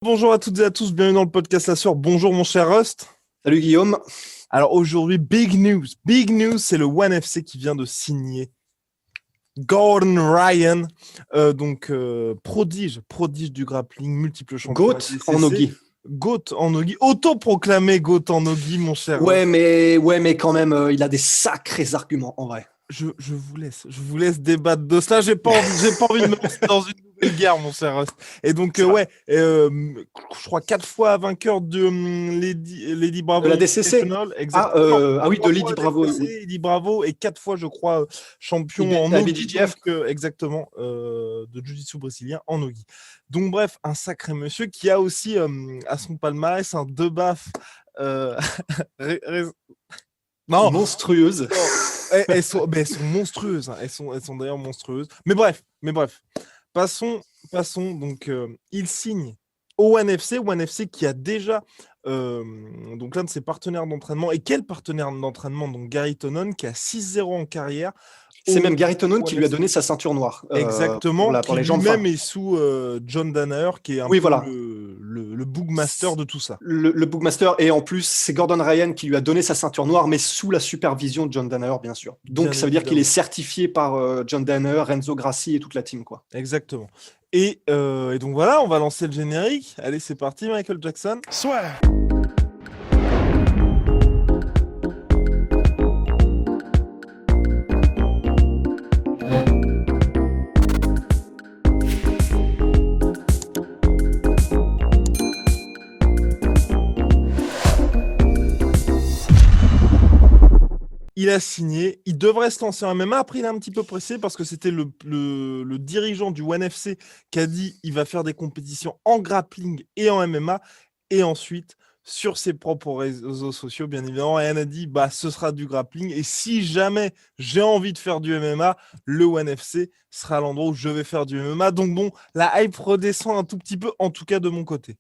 Bonjour à toutes et à tous, bienvenue dans le podcast La Sueur. Bonjour mon cher Rust. Salut Guillaume. Alors aujourd'hui, big news. Big news, c'est le ONE FC qui vient de signer Gordon Ryan, prodige du grappling, multiple champion Goat en nogi. GOAT en nogi, autoproclamé GOAT en nogi, mon cher Ouais, Rust. mais quand même, il a des sacrés arguments en vrai. Je vous laisse débattre de cela. J'ai pas envie de me lancer dans une nouvelle guerre, mon cher Rust. Et donc, je crois 4 fois vainqueur de Lady Bravo De la DCC. International. Exactement. Oui, de 3 Lady fois Bravo. DCC, Oui. Lady Bravo, et 4 fois, je crois, champion en nogi. IBJJF. Exactement, de Jiu-Jitsu brésilien en nogi. Donc, bref, un sacré monsieur qui a aussi à son palmarès un deux baffes. Non, Monstrueuse. elles sont monstrueuses. Hein. Elles sont d'ailleurs monstrueuses. Mais bref. Passons. Donc, il signe au ONE FC qui a déjà donc l'un de ses partenaires d'entraînement. Et quel partenaire d'entraînement? Donc Gary Tonon qui a 6-0 en carrière. C'est même Gary Tonon qui lui a donné sa ceinture noire. Exactement, pour qui les jambes lui-même est sous John Danaher, qui est un peu voilà. le bookmaster de tout ça. Le bookmaster, et en plus, c'est Gordon Ryan qui lui a donné sa ceinture noire, mais sous la supervision de John Danaher, bien sûr. Donc, Bien ça veut dire qu'il évidemment. est certifié par John Danaher, Renzo Grassi et toute la team, quoi. Exactement. Et donc voilà, on va lancer le générique. Allez, c'est parti, Michael Jackson. Soit. Il a signé, il devrait se lancer en MMA. Après, il est un petit peu pressé parce que c'était le dirigeant du ONE FC qui a dit il va faire des compétitions en grappling et en MMA. Et ensuite, sur ses propres réseaux sociaux, bien évidemment, Ryan a dit ce sera du grappling. Et si jamais j'ai envie de faire du MMA, le ONE FC sera l'endroit où je vais faire du MMA. Donc bon, la hype redescend un tout petit peu, en tout cas de mon côté.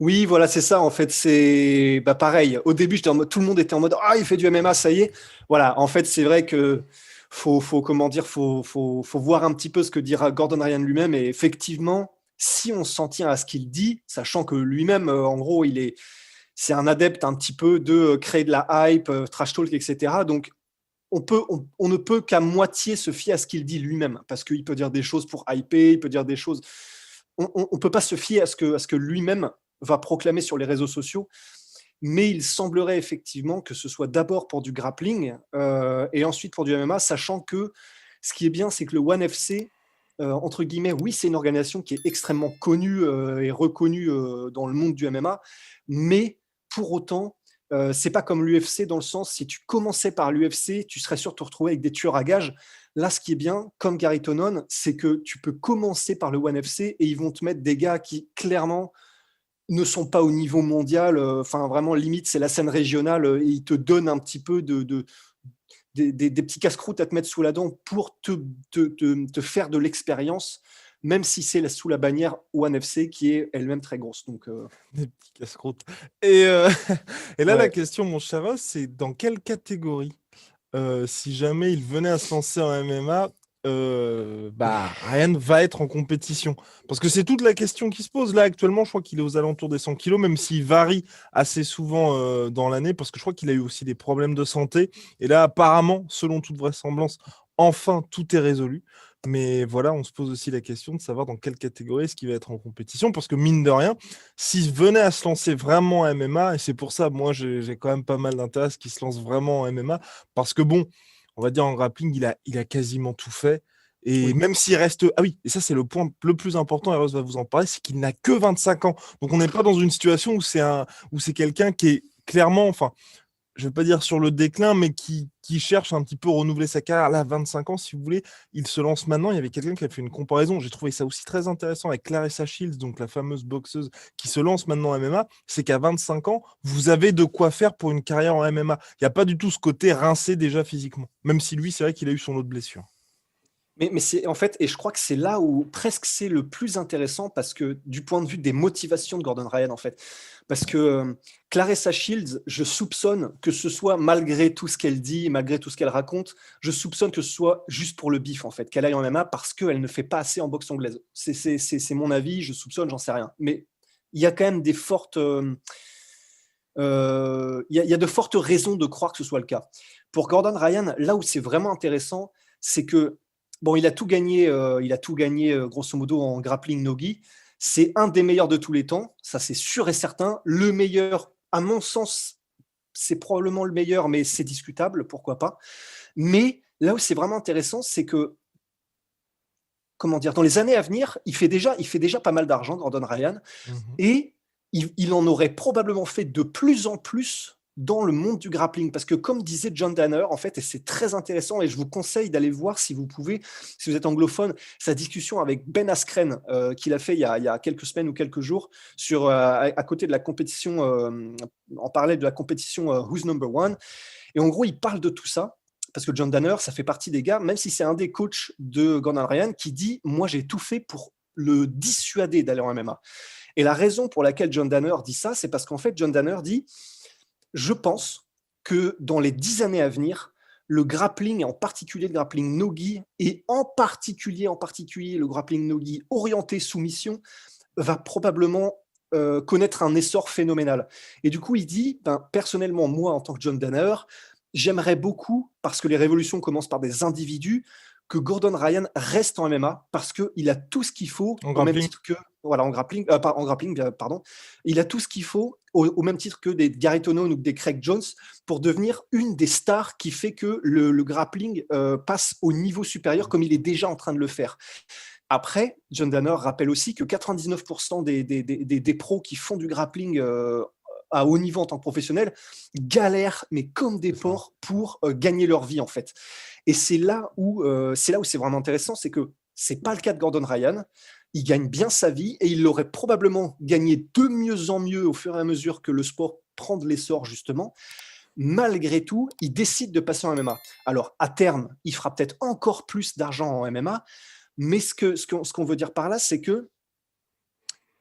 Oui, voilà, c'est ça. En fait, c'est pareil. Au début, tout le monde était en mode il fait du MMA, ça y est. Voilà. En fait, c'est vrai que faut voir un petit peu ce que dira Gordon Ryan lui-même. Et effectivement, si on s'en tient à ce qu'il dit, sachant que lui-même, en gros, c'est un adepte un petit peu de créer de la hype, trash talk, etc. Donc, on ne peut qu'à moitié se fier à ce qu'il dit lui-même, parce qu'il peut dire des choses pour hyper, il peut dire des choses. On ne peut pas se fier à ce que lui-même va proclamer sur les réseaux sociaux, mais il semblerait effectivement que ce soit d'abord pour du grappling et ensuite pour du MMA, sachant que ce qui est bien, c'est que le ONE FC, entre guillemets, oui, c'est une organisation qui est extrêmement connue et reconnue dans le monde du MMA, mais pour autant, c'est pas comme l'UFC dans le sens, si tu commençais par l'UFC, tu serais sûr de te retrouver avec des tueurs à gages. Là, ce qui est bien, comme Gary Tonon, c'est que tu peux commencer par le ONE FC et ils vont te mettre des gars qui, clairement, ne sont pas au niveau mondial. Enfin, vraiment, limite, c'est la scène régionale et ils te donnent un petit peu des petits casse-croûtes à te mettre sous la dent pour te faire de l'expérience, même si c'est sous la bannière ONE FC qui est elle-même très grosse. Donc, Des petits casse-croûtes. Et, et là, la ouais. question, mon cher Ross, c'est dans quelle catégorie, si jamais il venait à se lancer en MMA, Ryan va être en compétition? Parce que c'est toute la question qui se pose. Là, actuellement, je crois qu'il est aux alentours des 100 kilos, même s'il varie assez souvent dans l'année, parce que je crois qu'il a eu aussi des problèmes de santé. Et là, apparemment, selon toute vraisemblance, enfin, tout est résolu. Mais voilà, on se pose aussi la question de savoir dans quelle catégorie est-ce qu'il va être en compétition, parce que mine de rien, s'il venait à se lancer vraiment en MMA, et c'est pour ça, moi, j'ai quand même pas mal d'intérêt à ce qu'il se lance vraiment en MMA, parce que bon, on va dire en grappling, il a quasiment tout fait. Et Oui. même s'il reste... Ah oui, et ça c'est le point le plus important, et Rose va vous en parler, c'est qu'il n'a que 25 ans. Donc on n'est pas dans une situation où c'est quelqu'un qui est clairement, enfin, je ne vais pas dire sur le déclin, mais qui cherche un petit peu à renouveler sa carrière. Là, 25 ans, si vous voulez, il se lance maintenant. Il y avait quelqu'un qui a fait une comparaison. J'ai trouvé ça aussi très intéressant avec Clarissa Shields, donc la fameuse boxeuse qui se lance maintenant en MMA. C'est qu'à 25 ans, vous avez de quoi faire pour une carrière en MMA. Il n'y a pas du tout ce côté rincé déjà physiquement. Même si lui, c'est vrai qu'il a eu son lot de blessures. Mais c'est en fait, et je crois que c'est là où presque c'est le plus intéressant parce que du point de vue des motivations de Gordon Ryan, en fait. Parce que Clarissa Shields, je soupçonne que ce soit malgré tout ce qu'elle dit, malgré tout ce qu'elle raconte, je soupçonne que ce soit juste pour le bif, en fait, qu'elle aille en MMA parce qu'elle ne fait pas assez en boxe anglaise. C'est mon avis, je soupçonne, j'en sais rien. Mais il y a quand même des fortes, il y a de fortes raisons de croire que ce soit le cas. Pour Gordon Ryan, là où c'est vraiment intéressant, c'est que bon, il a tout gagné grosso modo en grappling nogi. C'est un des meilleurs de tous les temps, ça c'est sûr et certain. Le meilleur, à mon sens, c'est probablement le meilleur, mais c'est discutable, pourquoi pas. Mais là où c'est vraiment intéressant, c'est que, comment dire, dans les années à venir, il fait déjà pas mal d'argent, Gordon Ryan, Mhm. et il en aurait probablement fait de plus en plus dans le monde du grappling. Parce que comme disait John Danner, en fait, et c'est très intéressant, et je vous conseille d'aller voir si vous pouvez, si vous êtes anglophone, sa discussion avec Ben Askren, qu'il a fait il y a quelques semaines ou quelques jours, à côté de la compétition, en parlait de la compétition Who's Number One. Et en gros, il parle de tout ça. Parce que John Danner, ça fait partie des gars, même si c'est un des coachs de Gordon Ryan, qui dit: moi, j'ai tout fait pour le dissuader d'aller en MMA. Et la raison pour laquelle John Danner dit ça, c'est parce qu'en fait, John Danner dit: je pense que dans les 10 années à venir, le grappling, et en particulier le grappling no-gi, et en particulier le grappling no-gi orienté soumission, va probablement connaître un essor phénoménal. Et du coup, il dit, ben, personnellement, moi, en tant que John Danner, j'aimerais beaucoup, parce que les révolutions commencent par des individus, que Gordon Ryan reste en MMA parce qu'il a tout ce qu'il faut, En au même grappling. titre que, voilà, en grappling, pardon, il a tout ce qu'il faut, au même titre que des Gary Tonon ou des Craig Jones, pour devenir une des stars qui fait que le grappling passe au niveau supérieur comme il est déjà en train de le faire. Après, John Danner rappelle aussi que 99% des pros qui font du grappling à haut niveau en tant que professionnel galèrent, mais comme des C'est ça. porcs, pour gagner leur vie, en fait. Et c'est là où c'est vraiment intéressant, c'est que c'est pas le cas de Gordon Ryan. Il gagne bien sa vie et il l'aurait probablement gagné de mieux en mieux au fur et à mesure que le sport prend de l'essor, justement. Malgré tout, il décide de passer en MMA. Alors, à terme, il fera peut-être encore plus d'argent en MMA, mais ce qu'on veut dire par là, c'est que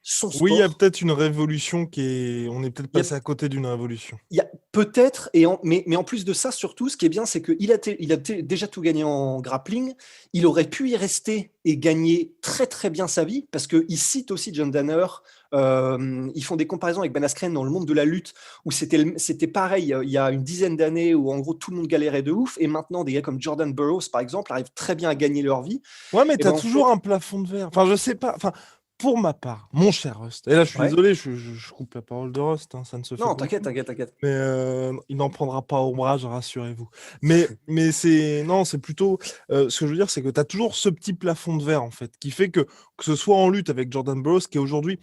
son Oui, il y a sport, peut-être une révolution qui est. On est peut-être il y a passé à côté d'une révolution. Il y a peut-être, mais en plus de ça, surtout, ce qui est bien, c'est qu'il a déjà tout gagné en grappling. Il aurait pu y rester et gagner très très bien sa vie, parce qu'il cite aussi John Danner. Ils font des comparaisons avec Ben Askren dans le monde de la lutte, où c'était pareil il y a une dizaine d'années, où en gros tout le monde galérait de ouf, et maintenant des gars comme Jordan Burroughs, par exemple, arrivent très bien à gagner leur vie. Ouais, mais Et t'as ben en toujours fait, un plafond de verre. Enfin, je sais pas. Enfin, pour ma part, mon cher Rust, et là, je suis ouais, désolé, je coupe la parole de Rust, hein, ça ne se fait non, pas t'inquiète, beaucoup. t'inquiète, t'inquiète. Mais il n'en prendra pas ombrage, rassurez-vous. Mais c'est non, c'est plutôt ce que je veux dire, c'est que tu as toujours ce petit plafond de verre en fait, qui fait que ce soit en lutte avec Jordan Burroughs, qui est aujourd'hui,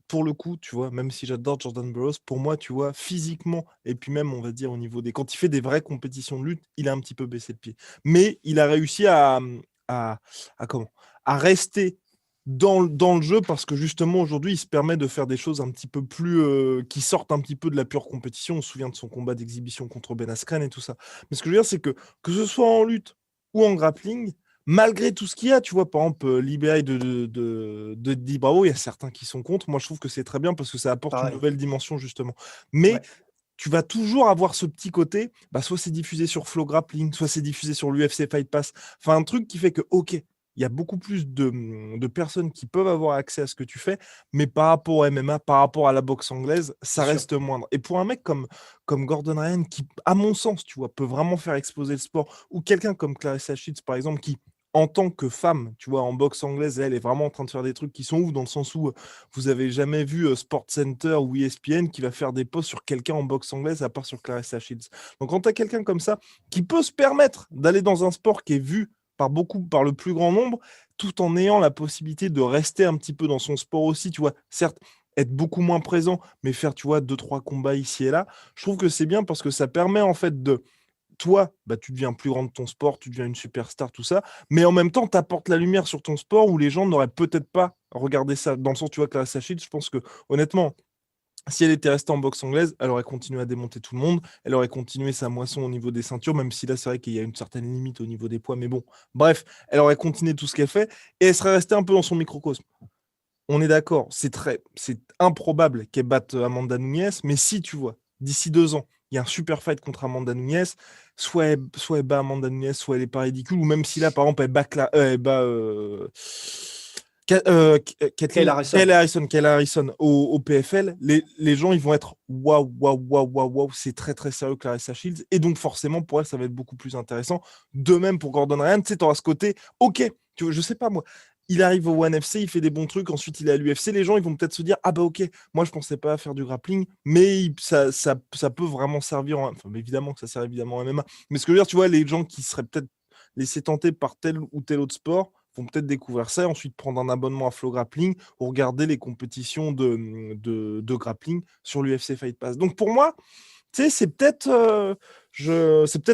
pour le coup, tu vois, même si j'adore Jordan Burroughs, pour moi, tu vois, physiquement, et puis même, on va dire, au niveau des. Quand il fait des vraies compétitions de lutte, il a un petit peu baissé le pied. Mais il a réussi à, comment? À rester dans le jeu parce que justement, aujourd'hui, il se permet de faire des choses un petit peu plus. Qui sortent un petit peu de la pure compétition. On se souvient de son combat d'exhibition contre Ben Askren et tout ça. Mais ce que je veux dire, c'est que ce soit en lutte ou en grappling, malgré tout ce qu'il y a, tu vois, par exemple, l'IBI de Eddie Bravo, il y a certains qui sont contre. Moi, je trouve que c'est très bien parce que ça apporte une Pareil. nouvelle dimension, justement. Mais Ouais, tu vas toujours avoir ce petit côté, bah, soit c'est diffusé sur Flow Grappling, soit c'est diffusé sur l'UFC Fight Pass. Enfin, un truc qui fait que, OK, il y a beaucoup plus de personnes qui peuvent avoir accès à ce que tu fais, mais par rapport au MMA, par rapport à la boxe anglaise, c'est ça sûr. reste moindre. Et pour un mec comme Gordon Ryan, qui, à mon sens, tu vois, peut vraiment faire exploser le sport, ou quelqu'un comme Clarissa Shields, par exemple, qui, en tant que femme, tu vois, en boxe anglaise, elle est vraiment en train de faire des trucs qui sont ouf, dans le sens où vous avez jamais vu Sport Center ou ESPN qui va faire des posts sur quelqu'un en boxe anglaise à part sur Clarissa Shields. Donc quand tu as quelqu'un comme ça qui peut se permettre d'aller dans un sport qui est vu par beaucoup, par le plus grand nombre, tout en ayant la possibilité de rester un petit peu dans son sport aussi, tu vois, certes, être beaucoup moins présent, mais faire, tu vois, deux, trois combats ici et là, je trouve que c'est bien parce que ça permet en fait de toi, bah, tu deviens plus grand de ton sport, tu deviens une superstar, tout ça, mais en même temps, tu apportes la lumière sur ton sport où les gens n'auraient peut-être pas regardé ça. Dans le sens, tu vois, Clarissa Shields, je pense que, honnêtement, si elle était restée en boxe anglaise, elle aurait continué à démonter tout le monde, elle aurait continué sa moisson au niveau des ceintures, même si là, c'est vrai qu'il y a une certaine limite au niveau des poids, mais bon, bref, elle aurait continué tout ce qu'elle fait et elle serait restée un peu dans son microcosme. On est d'accord, c'est improbable qu'elle batte Amanda Nunes, mais si tu vois, d'ici 2 ans, il y a un super fight contre Amanda Nunes, soit elle bat Amanda Nunes, soit elle est pas ridicule, ou même si là, par exemple, elle bat Kyle Harrison. Kyle Harrison au PFL, les gens ils vont être waouh, waouh, waouh, waouh, waouh, c'est très très sérieux Clarissa Shields, et donc forcément pour elle ça va être beaucoup plus intéressant. De même pour Gordon Ryan, tu sais, t'auras ce côté, ok, tu vois, je sais pas moi, il arrive au ONE FC, il fait des bons trucs, ensuite il est à l'UFC, les gens ils vont peut-être se dire, ah bah ok, moi je pensais pas à faire du grappling, mais ça peut vraiment servir, enfin évidemment que ça sert évidemment en MMA, mais ce que je veux dire, tu vois, les gens qui seraient peut-être laissés tenter par tel ou tel autre sport, vont peut-être découvrir ça et ensuite prendre un abonnement à Flow Grappling ou regarder les compétitions de grappling sur l'UFC Fight Pass. Donc pour moi, tu sais, c'est peut-être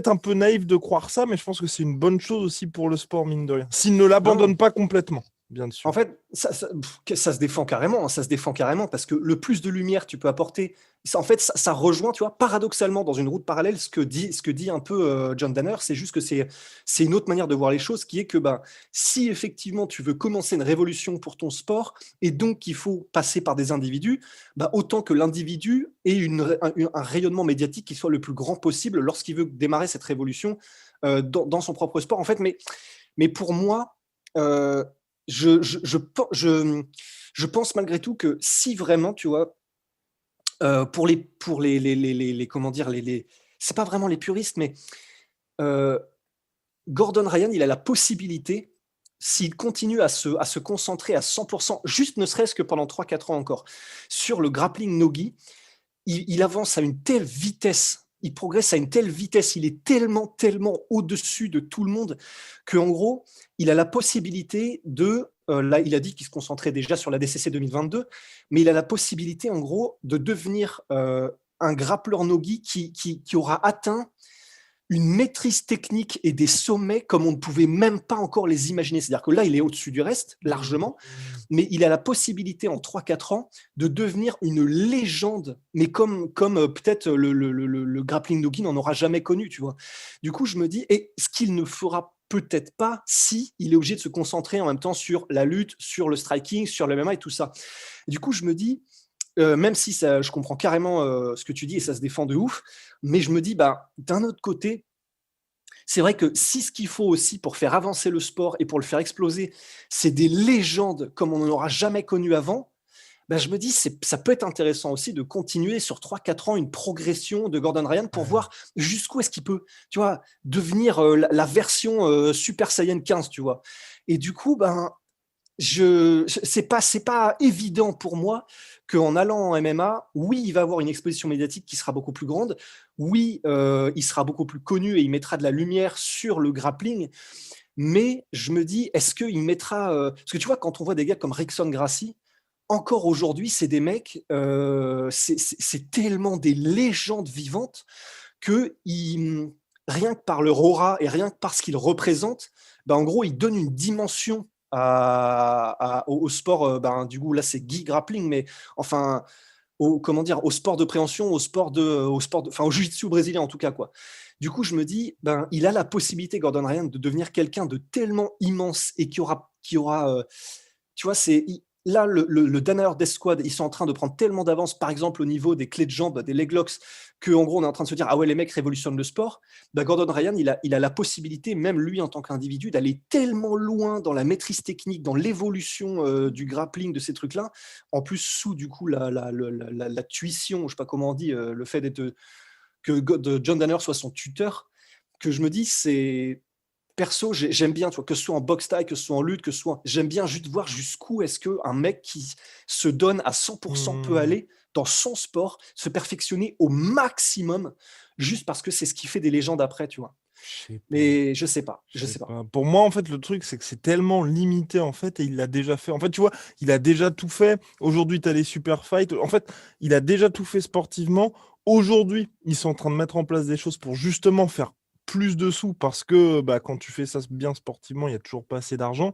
un peu naïf de croire ça, mais je pense que c'est une bonne chose aussi pour le sport, mine de rien. S'il ne l'abandonne Non. pas complètement, bien sûr. En fait, ça se défend carrément, hein, ça se défend carrément parce que le plus de lumière tu peux apporter, en fait, ça rejoint, tu vois, paradoxalement dans une route parallèle ce que dit un peu John Danner, c'est juste que c'est une autre manière de voir les choses qui est que ben, si effectivement tu veux commencer une révolution pour ton sport et donc qu'il faut passer par des individus, ben, autant que l'individu ait un rayonnement médiatique qui soit le plus grand possible lorsqu'il veut démarrer cette révolution dans son propre sport, en fait. Mais pour moi, euh, je pense malgré tout que si vraiment, tu vois, pour les comment dire, c'est pas vraiment les puristes, mais euh, Gordon Ryan, il a la possibilité, s'il continue à se concentrer à 100%, juste ne serait-ce que pendant 3-4 ans encore, sur le grappling no-gi, il avance à une telle vitesse, il progresse à une telle vitesse, il est tellement, tellement au-dessus de tout le monde qu'en gros, il a la possibilité là, il a dit qu'il se concentrait déjà sur la DCC 2022, mais il a la possibilité, en gros, de devenir un grappleur no-gi qui aura atteint une maîtrise technique et des sommets comme on ne pouvait même pas encore les imaginer. C'est-à-dire que là, il est au-dessus du reste, largement, mais il a la possibilité en 3-4 ans de devenir une légende, mais comme peut-être le grappling no-gi n'en aura jamais connu, tu vois. Du coup, je me dis, et ce qu'il ne fera peut-être pas si il est obligé de se concentrer en même temps sur la lutte, sur le striking, sur le MMA et tout ça. Et du coup, je me dis, même si ça, je comprends carrément ce que tu dis et ça se défend de ouf, mais je me dis, bah, d'un autre côté, c'est vrai que si ce qu'il faut aussi pour faire avancer le sport et pour le faire exploser, c'est des légendes comme on n'en aura jamais connu avant, ben je me dis ça peut être intéressant aussi de continuer sur 3-4 ans une progression de Gordon Ryan pour voir jusqu'où est-ce qu'il peut, tu vois, devenir la version Super Saiyan 15, tu vois. Et du coup, ben, c'est pas évident pour moi qu'en allant en MMA, oui, il va avoir une exposition médiatique qui sera beaucoup plus grande. Oui, il sera beaucoup plus connu et il mettra de la lumière sur le grappling. Mais je me dis, est-ce qu'il mettra. Parce que tu vois, quand on voit des gars comme Rickson Gracie, encore aujourd'hui, c'est des mecs, c'est tellement des légendes vivantes que rien que par leur aura et rien que par ce qu'ils représentent, ben en gros, ils donnent une dimension au sport. Ben, du coup, là, c'est Guy Grappling, mais enfin, comment dire, au sport de préhension, enfin, au jiu-jitsu brésilien en tout cas, quoi. Du coup, je me dis, ben, il a la possibilité, Gordon Ryan, de devenir quelqu'un de tellement immense et qui aura tu vois, là, le Danaher Death Squad, ils sont en train de prendre tellement d'avance, par exemple, au niveau des clés de jambes, des leg locks, qu'en gros, on est en train de se dire, ah ouais, les mecs révolutionnent le sport. Bah, Gordon Ryan, il a la possibilité, même lui, en tant qu'individu, d'aller tellement loin dans la maîtrise technique, dans l'évolution du grappling, de ces trucs-là. En plus, sous, du coup, la tuition, je ne sais pas comment on dit, le fait que John Danaher soit son tuteur, que je me dis, c'est perso, j'aime bien, tu vois, que ce soit en boxe taille, que ce soit en lutte, que ce soit. J'aime bien juste voir jusqu'où est-ce qu'un mec qui se donne à 100% peut aller dans son sport, se perfectionner au maximum, juste parce que c'est ce qui fait des légendes après, tu vois. Je sais pas. Mais je sais pas, Je je sais sais pas. pas. Pour moi, en fait, le truc, c'est que c'est tellement limité, en fait, et il l'a déjà fait. En fait, tu vois, il a déjà tout fait. Aujourd'hui, tu as les super fights. En fait, il a déjà tout fait sportivement. Aujourd'hui, ils sont en train de mettre en place des choses pour justement faire plus de sous parce que bah, quand tu fais ça bien sportivement, il n'y a toujours pas assez d'argent.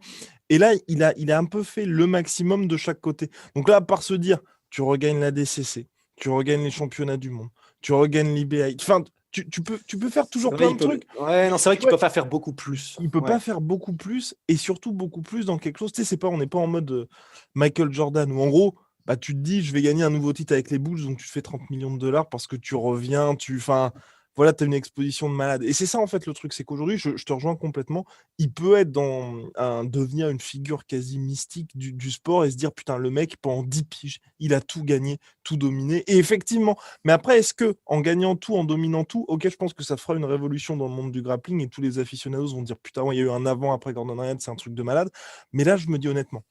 Et là, il a un peu fait le maximum de chaque côté. Donc là, à part se dire, tu regagnes la DCC, tu regagnes les championnats du monde, tu regagnes l'IBA. Enfin, tu peux faire C'est toujours vrai, plein de trucs. Ouais, non, c'est vrai Tu qu'il vois, peut pas faire beaucoup plus. il peut pas Ouais. faire beaucoup plus et surtout beaucoup plus dans quelque chose. Tu sais, on n'est pas en mode Michael Jordan où en gros, bah, tu te dis, je vais gagner un nouveau titre avec les Bulls, donc tu te fais 30 millions de dollars parce que tu reviens, enfin, voilà, tu as une exposition de malade. Et c'est ça, en fait, le truc, c'est qu'aujourd'hui, je te rejoins complètement, il peut être devenir une figure quasi mystique du sport et se dire, putain, le mec, pendant 10 piges, il a tout gagné, tout dominé. Et effectivement, mais après, est-ce que en gagnant tout, en dominant tout, ok, je pense que ça fera une révolution dans le monde du grappling et tous les aficionados vont dire, putain, ouais, il y a eu un avant, après Gordon Ryan, c'est un truc de malade. Mais là, je me dis honnêtement,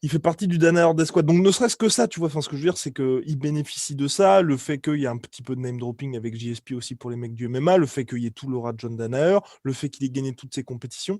il fait partie du Dana Horde Squad. Donc, ne serait-ce que ça, tu vois, enfin, ce que je veux dire, c'est qu'il bénéficie de ça, le fait qu'il y a un petit peu de name dropping avec JSP aussi pour les mecs du MMA, le fait qu'il y ait tout l'aura de John Danaher, le fait qu'il ait gagné toutes ses compétitions,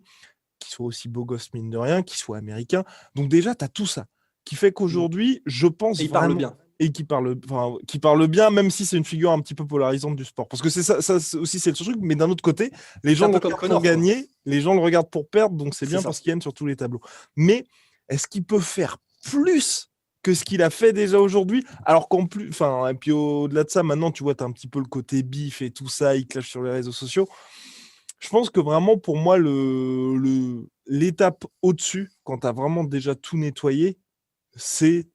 qu'il soit aussi beau gosse, mine de rien, qu'il soit américain. Donc, déjà, tu as tout ça qui fait qu'aujourd'hui, je pense Et il vraiment. parle bien. Et qui parle bien, même si c'est une figure un petit peu polarisante du sport. Parce que c'est ça aussi, c'est le truc. Mais d'un autre côté, les C'est gens un le peu comme regardent Connor, pour quoi. gagner, les gens le regardent pour perdre, donc c'est C'est bien ça. parce qu'il gagne sur tous les tableaux. Mais est-ce qu'il peut faire plus que ce qu'il a fait déjà aujourd'hui? Alors qu'en plus, enfin, et puis au-delà de ça, maintenant, tu vois, tu as un petit peu le côté bif et tout ça, il clash sur les réseaux sociaux. Je pense que vraiment, pour moi, l'étape au-dessus, quand tu as vraiment déjà tout nettoyé, c'est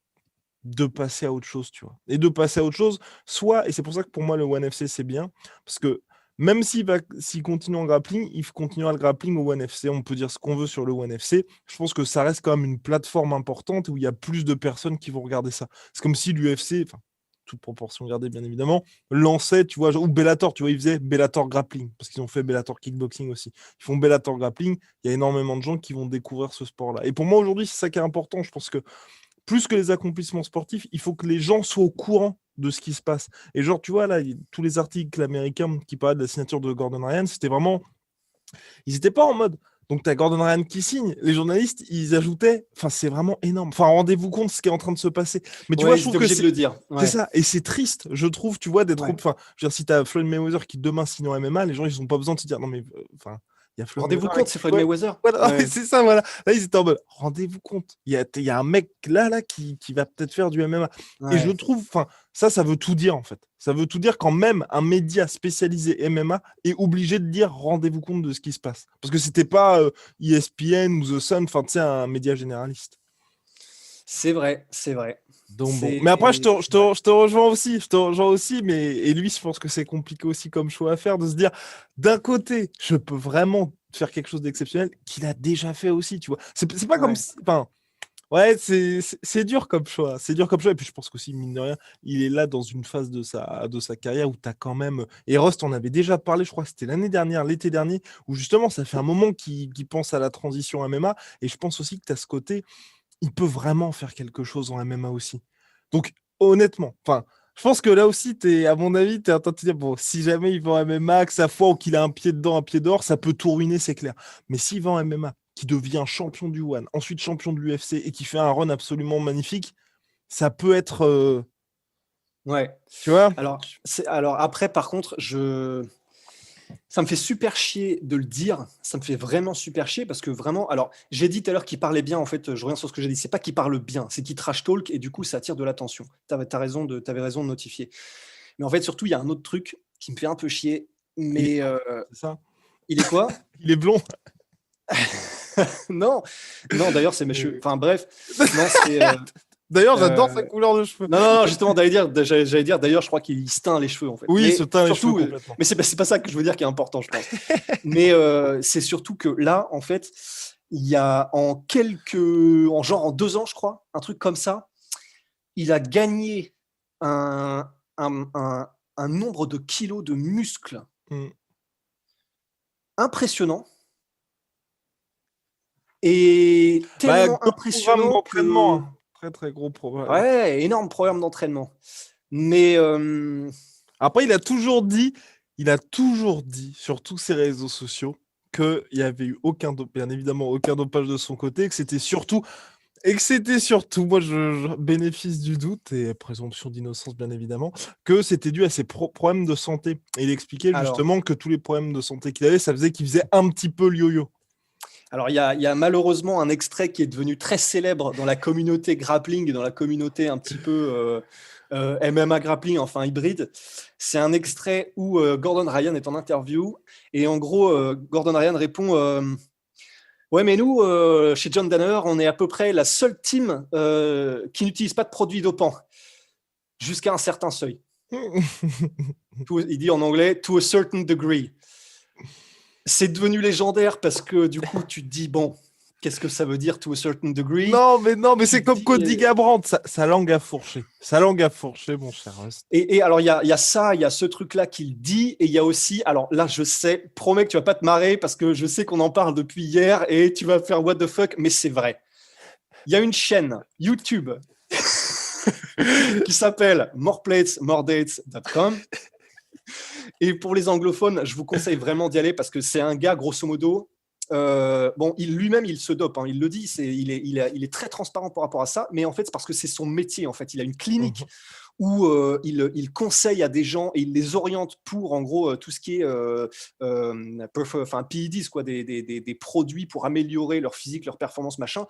de passer à autre chose, tu vois. Et de passer à autre chose, soit, et c'est pour ça que pour moi, le ONE FC, c'est bien, parce que même s'il continue en grappling, il continuera le grappling au ONE FC. On peut dire ce qu'on veut sur le ONE FC. Je pense que ça reste quand même une plateforme importante où il y a plus de personnes qui vont regarder ça. C'est comme si l'UFC, enfin, toute proportion gardée, bien évidemment, lançait, tu vois, ou Bellator, tu vois, ils faisaient Bellator Grappling, parce qu'ils ont fait Bellator Kickboxing aussi. Ils font Bellator Grappling, il y a énormément de gens qui vont découvrir ce sport-là. Et pour moi, aujourd'hui, c'est ça qui est important. Je pense que plus que les accomplissements sportifs, il faut que les gens soient au courant de ce qui se passe. Et genre, tu vois, là, tous les articles américains qui parlaient de la signature de Gordon Ryan, c'était vraiment. Ils n'étaient pas en mode. Donc, tu as Gordon Ryan qui signe. Les journalistes, ils ajoutaient. Enfin, c'est vraiment énorme. Enfin, rendez-vous compte de ce qui est en train de se passer. Mais tu vois, Ouais, je ils trouve étaient que obligés de c'est. le dire. C'est Ouais. ça, et c'est triste, je trouve, tu vois, d'être. Ouais. Enfin, je veux dire, si tu as Floyd Mayweather qui demain signe en MMA, les gens, ils n'ont pas besoin de se dire, non, mais. Enfin, il y a Floyd Rendez-vous Mayweather là, compte, qui. c'est Floyd Ouais, Mayweather. voilà, Ouais. c'est ça, voilà. Là, ils étaient en mode, rendez-vous compte, il y a un mec là qui va peut-être faire du MMA. Et je Ouais. trouve, enfin, ça veut tout dire, en fait. Ça veut tout dire quand même un média spécialisé MMA est obligé de dire rendez-vous compte de ce qui se passe. Parce que c'était pas ESPN ou The Sun, enfin, tu sais, un média généraliste. C'est vrai, c'est vrai. Donc bon. C'est Mais après, c'est vrai. je te rejoins aussi. Je te rejoins aussi. Mais et lui, je pense que c'est compliqué aussi comme choix à faire de se dire, d'un côté, je peux vraiment faire quelque chose d'exceptionnel qu'il a déjà fait aussi, tu vois. C'est pas comme Ouais. si. Enfin, ouais, c'est dur comme choix. C'est dur comme choix. Et puis je pense qu'aussi, mine de rien, il est là dans une phase de sa carrière où tu as quand même. Et Rust en avait déjà parlé, je crois que c'était l'année dernière, l'été dernier, où justement, ça fait un moment qu'il pense à la transition MMA. Et je pense aussi que tu as ce côté il peut vraiment faire quelque chose en MMA aussi. Donc, honnêtement, enfin, je pense que là aussi, à mon avis, tu es en train de te dire, bon, si jamais il va en MMA, que ça fois ou qu'il a un pied dedans, un pied dehors, ça peut tout ruiner, c'est clair. Mais s'il va en MMA, qui devient champion du One, ensuite champion de l'UFC et qui fait un run absolument magnifique, ça peut être, Ouais. tu vois? Alors après, par contre, ça me fait super chier de le dire. Ça me fait vraiment super chier parce que vraiment, alors j'ai dit tout à l'heure qu'il parlait bien. En fait, je reviens sur ce que j'ai dit. C'est pas qu'il parle bien, c'est qu'il trash talk et du coup, ça attire de l'attention. T'avais raison de notifier. Mais en fait, surtout, il y a un autre truc qui me fait un peu chier. Il est, Mais c'est ça. il est quoi? Il est blond. Non, non. D'ailleurs, c'est mes cheveux. Enfin bref, non, D'ailleurs, j'adore sa euh, couleur de cheveux. non, justement, j'allais dire, d'ailleurs, je crois qu'il se teint les cheveux, en fait. Oui, il se Mais teint les cheveux surtout, complètement. mais c'est pas ça que je veux dire qui est important, je pense. Mais c'est surtout que là, en fait, il y a en 2 ans, je crois, un truc comme ça, il a gagné un, un nombre de kilos de muscles Mm. impressionnant et Bah, tellement gros programme impressionnant d'entraînement, que, hein. Très, très gros programme. ouais, énorme programme d'entraînement. Mais Après, il a toujours dit sur tous ses réseaux sociaux qu'il n'y avait eu bien évidemment aucun dopage de son côté, que c'était surtout, moi je bénéfice du doute et présomption d'innocence bien évidemment, que c'était dû à ses problèmes de santé. Et il expliquait alors, justement que tous les problèmes de santé qu'il avait, ça faisait qu'il faisait un petit peu le yo-yo. Alors, il y a malheureusement un extrait qui est devenu très célèbre dans la communauté grappling, dans la communauté un petit peu MMA grappling, enfin hybride. C'est un extrait où Gordon Ryan est en interview et en gros, Gordon Ryan répond ouais, mais nous, chez John Danaher, on est à peu près la seule team qui n'utilise pas de produits dopants jusqu'à un certain seuil. Il dit en anglais to a certain degree. C'est devenu légendaire parce que du coup, tu te dis, bon, qu'est-ce que ça veut dire to a certain degree? Non, mais c'est comme Cody Garbrandt, sa langue a fourché. Sa langue a fourché, mon cher Rust. Et alors, il y a ça, il y a ce truc-là qu'il dit, et il y a aussi, alors là, je sais, promets que tu vas pas te marrer parce que je sais qu'on en parle depuis hier et tu vas faire what the fuck, mais c'est vrai. Il y a une chaîne YouTube qui s'appelle moreplatesmoredates.com. Et pour les anglophones, je vous conseille vraiment d'y aller parce que c'est un gars, grosso modo, bon, lui-même, il se dope, hein, il le dit, il est très transparent par rapport à ça, mais en fait, c'est parce que c'est son métier, en fait. Il a une clinique où il conseille à des gens et il les oriente pour, en gros, tout ce qui est PEDs, quoi, des produits pour améliorer leur physique, leur performance, machin.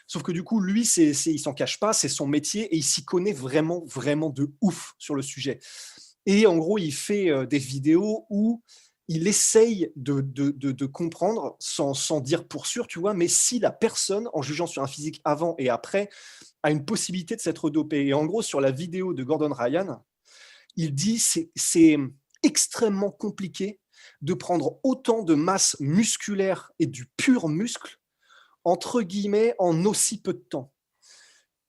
Sauf que du coup, lui, il s'en cache pas, c'est son métier et il s'y connaît vraiment, vraiment de ouf sur le sujet. Et en gros, il fait des vidéos où il essaye de comprendre, sans dire pour sûr, tu vois, mais si la personne, en jugeant sur un physique avant et après, a une possibilité de s'être dopée. Et en gros, sur la vidéo de Gordon Ryan, il dit c'est extrêmement compliqué de prendre autant de masse musculaire et du pur muscle, entre guillemets, en aussi peu de temps.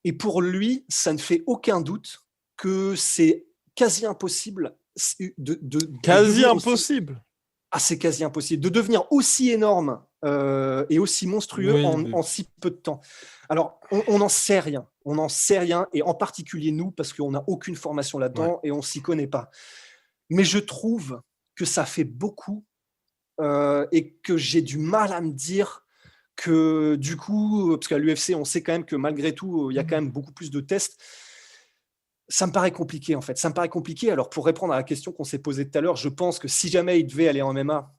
Et pour lui, ça ne fait aucun doute que c'est quasi impossible Quasi impossible. C'est quasi impossible de devenir aussi énorme et aussi monstrueux en si peu de temps. Alors, on n'en sait rien. On n'en sait rien, et en particulier nous, parce qu'on n'a aucune formation là-dedans et on ne s'y connaît pas. Mais je trouve que ça fait beaucoup et que j'ai du mal à me dire que du coup, parce qu'à l'UFC, on sait quand même que malgré tout, il y a quand même beaucoup plus de tests. Ça me paraît compliqué, en fait. Ça me paraît compliqué. Alors, pour répondre à la question qu'on s'est posée tout à l'heure, je pense que si jamais il devait aller en MMA,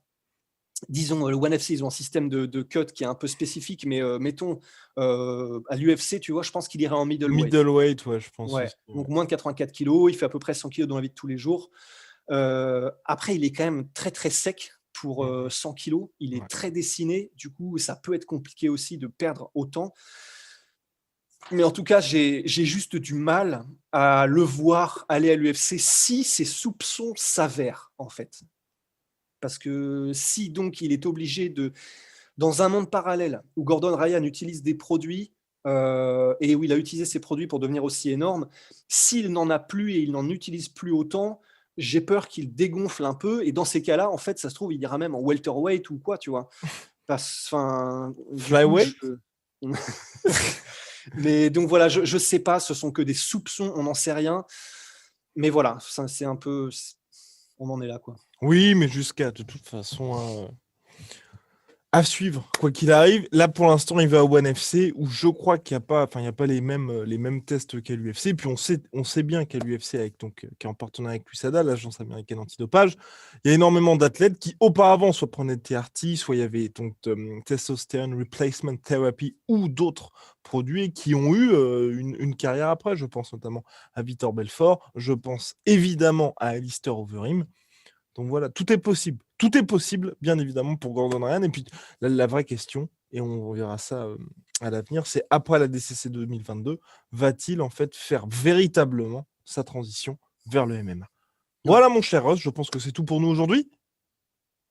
disons, le ONE FC, ils ont un système de cut qui est un peu spécifique, mais mettons, à l'UFC, tu vois, je pense qu'il irait en middleweight. Middleweight, ouais, je pense. Ouais. Donc, moins de 84 kilos. Il fait à peu près 100 kilos dans la vie de tous les jours. Après, il est quand même très, très sec pour 100 kilos. Il est très dessiné. Du coup, ça peut être compliqué aussi de perdre autant. Mais en tout cas, j'ai juste du mal à le voir aller à l'UFC si ses soupçons s'avèrent, en fait. Parce que si donc il est obligé dans un monde parallèle où Gordon Ryan utilise des produits et où il a utilisé ces produits pour devenir aussi énorme, s'il n'en a plus et il n'en utilise plus autant, j'ai peur qu'il dégonfle un peu. Et dans ces cas-là, en fait, ça se trouve, il ira même en welterweight ou quoi, tu vois. Flyweight. Mais donc voilà, je sais pas, ce sont que des soupçons, on n'en sait rien. Mais voilà, c'est un peu, on en est là, quoi. Oui, mais jusqu'à, de toute façon, à suivre, quoi qu'il arrive. Là, pour l'instant, il va à ONE FC, où je crois qu'il n'y a pas les mêmes tests qu'à l'UFC. Puis on sait bien qu'à l'UFC, qui est en partenariat avec l'USADA, l'agence américaine antidopage, il y a énormément d'athlètes qui, auparavant, soit prenaient TRT, soit il y avait donc testosterone replacement therapy ou d'autres produits qui ont eu une carrière après. Je pense notamment à Vitor Belfort. Je pense évidemment à Alistair Overeem. Donc voilà, tout est possible. Tout est possible, bien évidemment, pour Gordon Ryan. Et puis, la vraie question, et on verra ça à l'avenir, c'est après la DCC 2022, va-t-il en fait faire véritablement sa transition vers le MMA? Voilà, mon cher Ross, je pense que c'est tout pour nous aujourd'hui.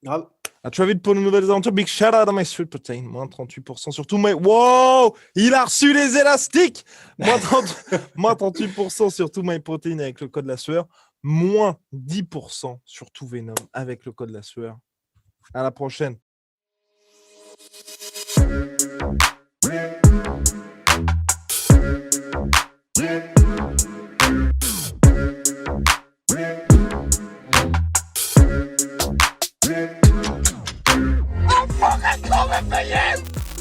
Grave. À très vite pour de nouvelles aventures. Big shout out à my sweet protein. Moins 38% sur tout my... Wow! Il a reçu les élastiques! Moins 38% sur tout my protein avec le code la sueur. Moins 10% sur tout Venom avec le code la sueur. À la prochaine. I'm fucking coming for you!